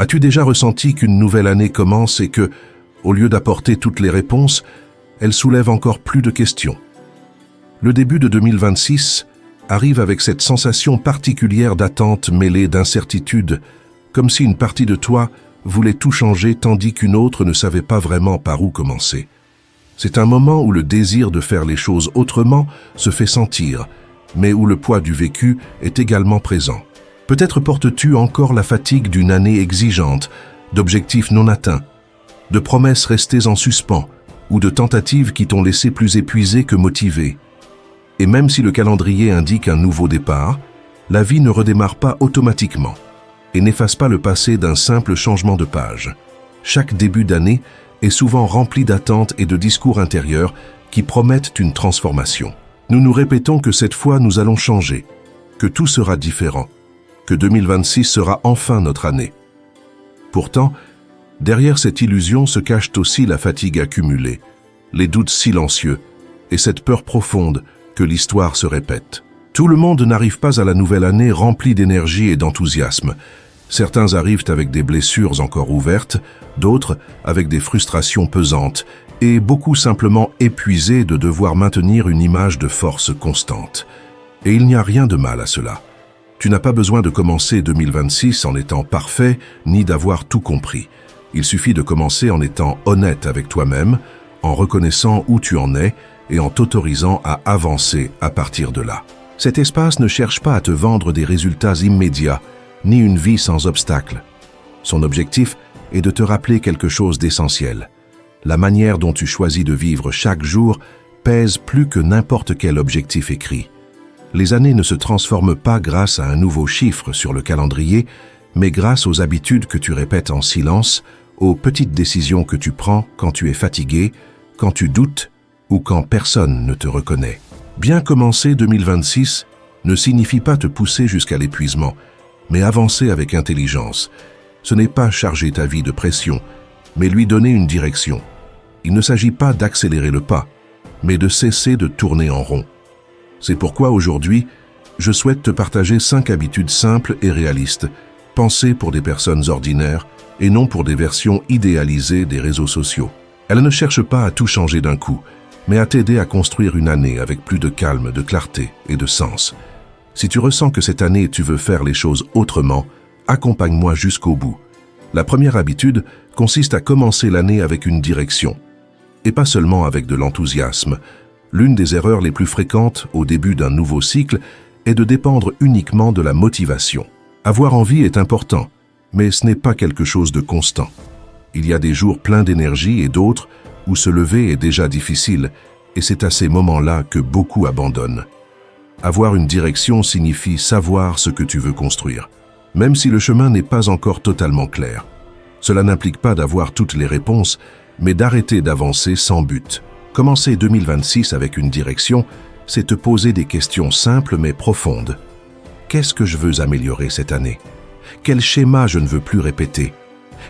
As-tu déjà ressenti qu'une nouvelle année commence et que, au lieu d'apporter toutes les réponses, elle soulève encore plus de questions? Le début de 2026 arrive avec cette sensation particulière d'attente mêlée d'incertitude, comme si une partie de toi voulait tout changer tandis qu'une autre ne savait pas vraiment par où commencer. C'est un moment où le désir de faire les choses autrement se fait sentir, mais où le poids du vécu est également présent. Peut-être portes-tu encore la fatigue d'une année exigeante, d'objectifs non atteints, de promesses restées en suspens ou de tentatives qui t'ont laissé plus épuisé que motivé. Et même si le calendrier indique un nouveau départ, la vie ne redémarre pas automatiquement et n'efface pas le passé d'un simple changement de page. Chaque début d'année est souvent rempli d'attentes et de discours intérieurs qui promettent une transformation. Nous nous répétons que cette fois nous allons changer, que tout sera différent, que 2026 sera enfin notre année. Pourtant, derrière cette illusion se cache aussi la fatigue accumulée, les doutes silencieux et cette peur profonde que l'histoire se répète. Tout le monde n'arrive pas à la nouvelle année rempli d'énergie et d'enthousiasme. Certains arrivent avec des blessures encore ouvertes, d'autres avec des frustrations pesantes, et beaucoup simplement épuisés de devoir maintenir une image de force constante. Et il n'y a rien de mal à cela. Tu n'as pas besoin de commencer 2026 en étant parfait, ni d'avoir tout compris. Il suffit de commencer en étant honnête avec toi-même, en reconnaissant où tu en es et en t'autorisant à avancer à partir de là. Cet espace ne cherche pas à te vendre des résultats immédiats, ni une vie sans obstacles. Son objectif est de te rappeler quelque chose d'essentiel. La manière dont tu choisis de vivre chaque jour pèse plus que n'importe quel objectif écrit. Les années ne se transforment pas grâce à un nouveau chiffre sur le calendrier, mais grâce aux habitudes que tu répètes en silence, aux petites décisions que tu prends quand tu es fatigué, quand tu doutes ou quand personne ne te reconnaît. Bien commencer 2026 ne signifie pas te pousser jusqu'à l'épuisement, mais avancer avec intelligence. Ce n'est pas charger ta vie de pression, mais lui donner une direction. Il ne s'agit pas d'accélérer le pas, mais de cesser de tourner en rond. C'est pourquoi aujourd'hui, je souhaite te partager 5 habitudes simples et réalistes, pensées pour des personnes ordinaires et non pour des versions idéalisées des réseaux sociaux. Elles ne cherchent pas à tout changer d'un coup, mais à t'aider à construire une année avec plus de calme, de clarté et de sens. Si tu ressens que cette année tu veux faire les choses autrement, accompagne-moi jusqu'au bout. La première habitude consiste à commencer l'année avec une direction, et pas seulement avec de l'enthousiasme. L'une des erreurs les plus fréquentes au début d'un nouveau cycle est de dépendre uniquement de la motivation. Avoir envie est important, mais ce n'est pas quelque chose de constant. Il y a des jours pleins d'énergie et d'autres où se lever est déjà difficile, et c'est à ces moments-là que beaucoup abandonnent. Avoir une direction signifie savoir ce que tu veux construire, même si le chemin n'est pas encore totalement clair. Cela n'implique pas d'avoir toutes les réponses, mais d'arrêter d'avancer sans but. Commencer 2026 avec une direction, c'est te poser des questions simples mais profondes. Qu'est-ce que je veux améliorer cette année? Quel schéma je ne veux plus répéter?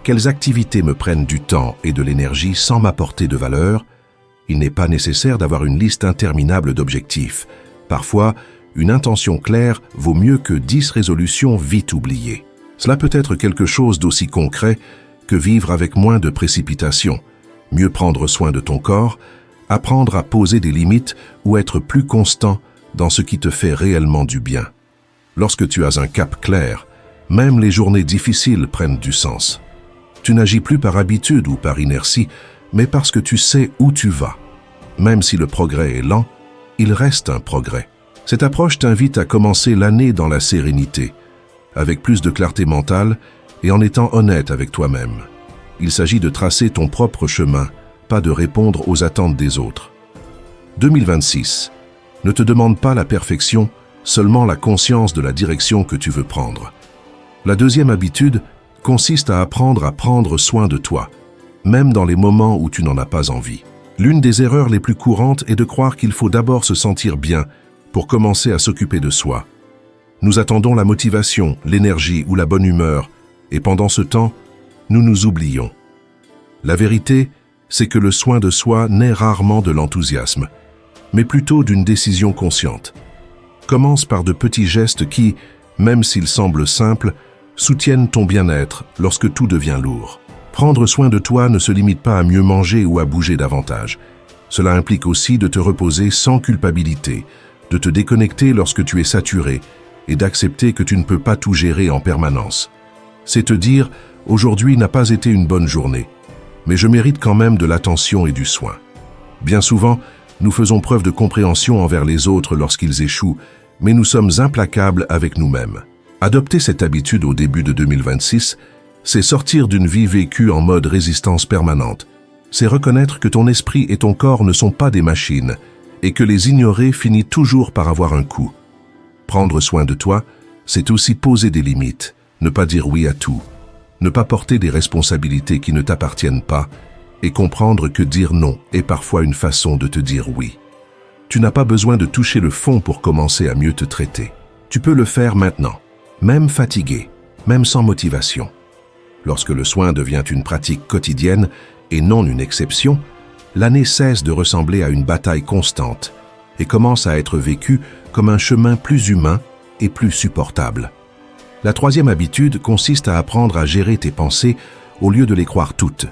Quelles activités me prennent du temps et de l'énergie sans m'apporter de valeur? Il n'est pas nécessaire d'avoir une liste interminable d'objectifs. Parfois, une intention claire vaut mieux que 10 résolutions vite oubliées. Cela peut être quelque chose d'aussi concret que vivre avec moins de précipitation, mieux prendre soin de ton corps, apprendre à poser des limites ou être plus constant dans ce qui te fait réellement du bien. Lorsque tu as un cap clair, même les journées difficiles prennent du sens. Tu n'agis plus par habitude ou par inertie, mais parce que tu sais où tu vas. Même si le progrès est lent, il reste un progrès. Cette approche t'invite à commencer l'année dans la sérénité, avec plus de clarté mentale et en étant honnête avec toi-même. Il s'agit de tracer ton propre chemin, pas de répondre aux attentes des autres. 2026. Ne te demande pas la perfection, seulement la conscience de la direction que tu veux prendre. La deuxième habitude consiste à apprendre à prendre soin de toi, même dans les moments où tu n'en as pas envie. L'une des erreurs les plus courantes est de croire qu'il faut d'abord se sentir bien pour commencer à s'occuper de soi. Nous attendons la motivation, l'énergie ou la bonne humeur, et pendant ce temps, nous nous oublions. La vérité, c'est que le soin de soi naît rarement de l'enthousiasme, mais plutôt d'une décision consciente. Commence par de petits gestes qui, même s'ils semblent simples, soutiennent ton bien-être lorsque tout devient lourd. Prendre soin de toi ne se limite pas à mieux manger ou à bouger davantage. Cela implique aussi de te reposer sans culpabilité, de te déconnecter lorsque tu es saturé et d'accepter que tu ne peux pas tout gérer en permanence. C'est te dire, aujourd'hui n'a pas été une bonne journée, mais je mérite quand même de l'attention et du soin. Bien souvent, nous faisons preuve de compréhension envers les autres lorsqu'ils échouent, mais nous sommes implacables avec nous-mêmes. Adopter cette habitude au début de 2026, c'est sortir d'une vie vécue en mode résistance permanente. C'est reconnaître que ton esprit et ton corps ne sont pas des machines et que les ignorer finit toujours par avoir un coût. Prendre soin de toi, c'est aussi poser des limites, ne pas dire oui à tout, ne pas porter des responsabilités qui ne t'appartiennent pas et comprendre que dire non est parfois une façon de te dire oui. Tu n'as pas besoin de toucher le fond pour commencer à mieux te traiter. Tu peux le faire maintenant, même fatigué, même sans motivation. Lorsque le soin devient une pratique quotidienne et non une exception, l'année cesse de ressembler à une bataille constante et commence à être vécue comme un chemin plus humain et plus supportable. La troisième habitude consiste à apprendre à gérer tes pensées au lieu de les croire toutes.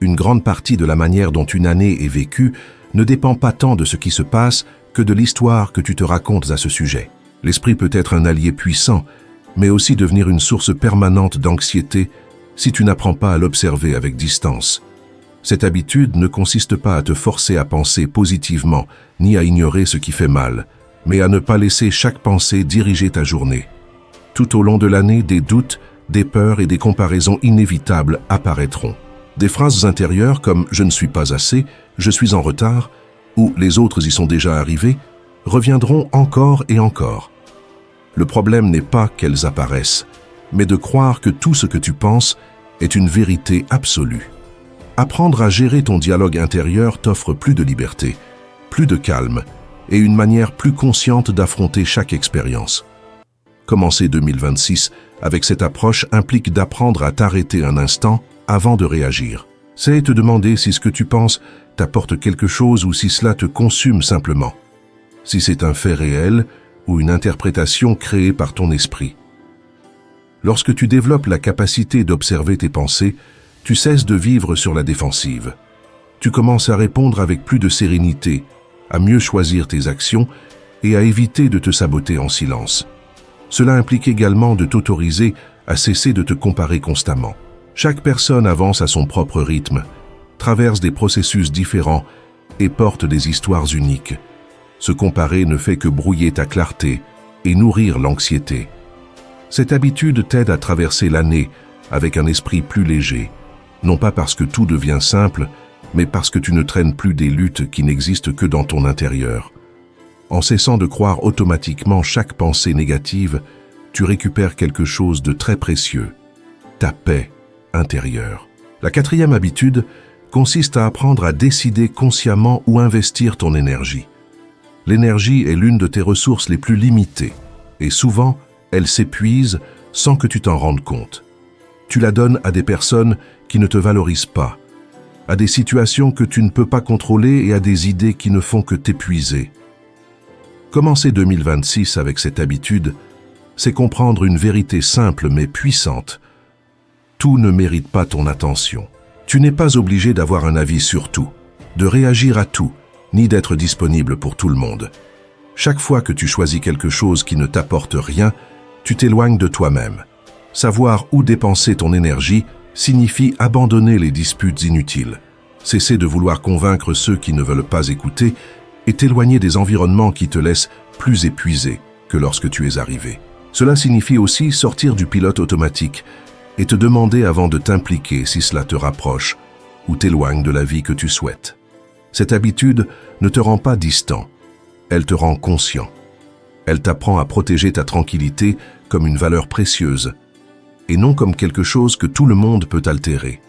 Une grande partie de la manière dont une année est vécue ne dépend pas tant de ce qui se passe que de l'histoire que tu te racontes à ce sujet. L'esprit peut être un allié puissant, mais aussi devenir une source permanente d'anxiété si tu n'apprends pas à l'observer avec distance. Cette habitude ne consiste pas à te forcer à penser positivement, ni à ignorer ce qui fait mal, mais à ne pas laisser chaque pensée diriger ta journée. Tout au long de l'année, des doutes, des peurs et des comparaisons inévitables apparaîtront. Des phrases intérieures comme « je ne suis pas assez »,« je suis en retard » ou « les autres y sont déjà arrivés » reviendront encore et encore. Le problème n'est pas qu'elles apparaissent, mais de croire que tout ce que tu penses est une vérité absolue. Apprendre à gérer ton dialogue intérieur t'offre plus de liberté, plus de calme et une manière plus consciente d'affronter chaque expérience. Commencer 2026 avec cette approche implique d'apprendre à t'arrêter un instant avant de réagir. C'est te demander si ce que tu penses t'apporte quelque chose ou si cela te consume simplement. Si c'est un fait réel ou une interprétation créée par ton esprit. Lorsque tu développes la capacité d'observer tes pensées, tu cesses de vivre sur la défensive. Tu commences à répondre avec plus de sérénité, à mieux choisir tes actions et à éviter de te saboter en silence. Cela implique également de t'autoriser à cesser de te comparer constamment. Chaque personne avance à son propre rythme, traverse des processus différents et porte des histoires uniques. Se comparer ne fait que brouiller ta clarté et nourrir l'anxiété. Cette habitude t'aide à traverser l'année avec un esprit plus léger, non pas parce que tout devient simple, mais parce que tu ne traînes plus des luttes qui n'existent que dans ton intérieur. En cessant de croire automatiquement chaque pensée négative, tu récupères quelque chose de très précieux, ta paix intérieure. La quatrième habitude consiste à apprendre à décider consciemment où investir ton énergie. L'énergie est l'une de tes ressources les plus limitées, et souvent, elle s'épuise sans que tu t'en rendes compte. Tu la donnes à des personnes qui ne te valorisent pas, à des situations que tu ne peux pas contrôler et à des idées qui ne font que t'épuiser. Commencer 2026 avec cette habitude, c'est comprendre une vérité simple mais puissante. Tout ne mérite pas ton attention. Tu n'es pas obligé d'avoir un avis sur tout, de réagir à tout, ni d'être disponible pour tout le monde. Chaque fois que tu choisis quelque chose qui ne t'apporte rien, tu t'éloignes de toi-même. Savoir où dépenser ton énergie signifie abandonner les disputes inutiles, cesser de vouloir convaincre ceux qui ne veulent pas écouter et t'éloigner des environnements qui te laissent plus épuisé que lorsque tu es arrivé. Cela signifie aussi sortir du pilote automatique et te demander avant de t'impliquer si cela te rapproche ou t'éloigne de la vie que tu souhaites. Cette habitude ne te rend pas distant, elle te rend conscient. Elle t'apprend à protéger ta tranquillité comme une valeur précieuse et non comme quelque chose que tout le monde peut altérer.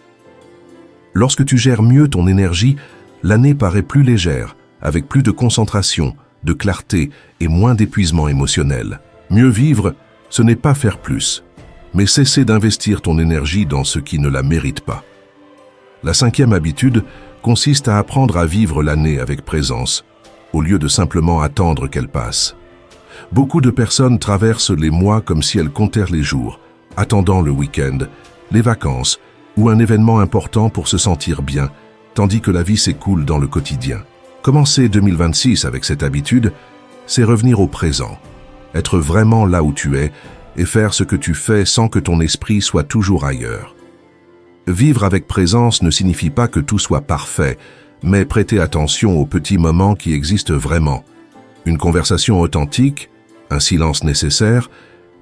Lorsque tu gères mieux ton énergie, l'année paraît plus légère, avec plus de concentration, de clarté et moins d'épuisement émotionnel. Mieux vivre, ce n'est pas faire plus, mais cesser d'investir ton énergie dans ce qui ne la mérite pas. La cinquième habitude consiste à apprendre à vivre l'année avec présence, au lieu de simplement attendre qu'elle passe. Beaucoup de personnes traversent les mois comme si elles comptèrent les jours, attendant le week-end, les vacances ou un événement important pour se sentir bien, tandis que la vie s'écoule dans le quotidien. Commencer 2026 avec cette habitude, c'est revenir au présent, être vraiment là où tu es et faire ce que tu fais sans que ton esprit soit toujours ailleurs. Vivre avec présence ne signifie pas que tout soit parfait, mais prêter attention aux petits moments qui existent vraiment. Une conversation authentique, un silence nécessaire,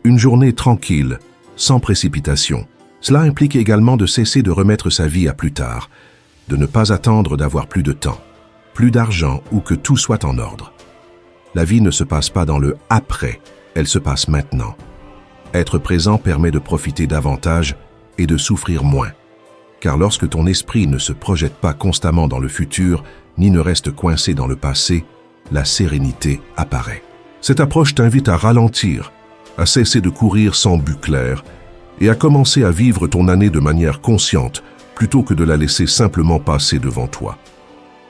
une journée tranquille, sans précipitation. Cela implique également de cesser de remettre sa vie à plus tard, de ne pas attendre d'avoir plus de temps, plus d'argent ou que tout soit en ordre. La vie ne se passe pas dans le « après », elle se passe maintenant. Être présent permet de profiter davantage et de souffrir moins. Car lorsque ton esprit ne se projette pas constamment dans le futur, ni ne reste coincé dans le passé, la sérénité apparaît. Cette approche t'invite à ralentir, à cesser de courir sans but clair et à commencer à vivre ton année de manière consciente plutôt que de la laisser simplement passer devant toi.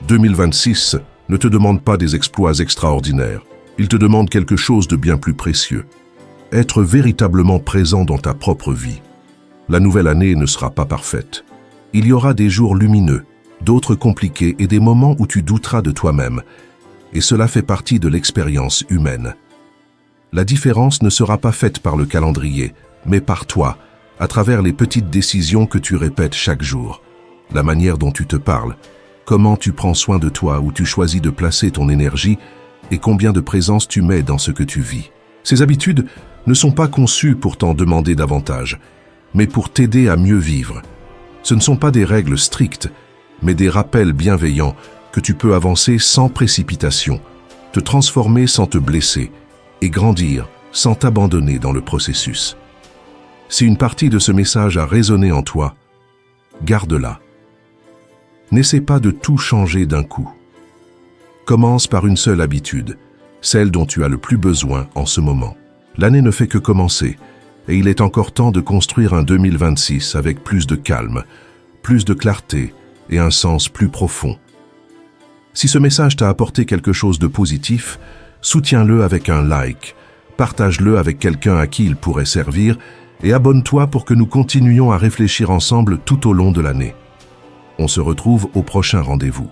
2026 ne te demande pas des exploits extraordinaires, il te demande quelque chose de bien plus précieux. Être véritablement présent dans ta propre vie. La nouvelle année ne sera pas parfaite. Il y aura des jours lumineux, d'autres compliqués et des moments où tu douteras de toi-même. Et cela fait partie de l'expérience humaine. La différence ne sera pas faite par le calendrier, mais par toi, à travers les petites décisions que tu répètes chaque jour. La manière dont tu te parles, comment tu prends soin de toi, où tu choisis de placer ton énergie et combien de présence tu mets dans ce que tu vis. Ces habitudes ne sont pas conçues pour t'en demander davantage, mais pour t'aider à mieux vivre. Ce ne sont pas des règles strictes, mais des rappels bienveillants que tu peux avancer sans précipitation, te transformer sans te blesser et grandir sans t'abandonner dans le processus. Si une partie de ce message a résonné en toi, garde-la. N'essaie pas de tout changer d'un coup. Commence par une seule habitude, celle dont tu as le plus besoin en ce moment. L'année ne fait que commencer, et il est encore temps de construire un 2026 avec plus de calme, plus de clarté et un sens plus profond. Si ce message t'a apporté quelque chose de positif, soutiens-le avec un like, partage-le avec quelqu'un à qui il pourrait servir et abonne-toi pour que nous continuions à réfléchir ensemble tout au long de l'année. On se retrouve au prochain rendez-vous.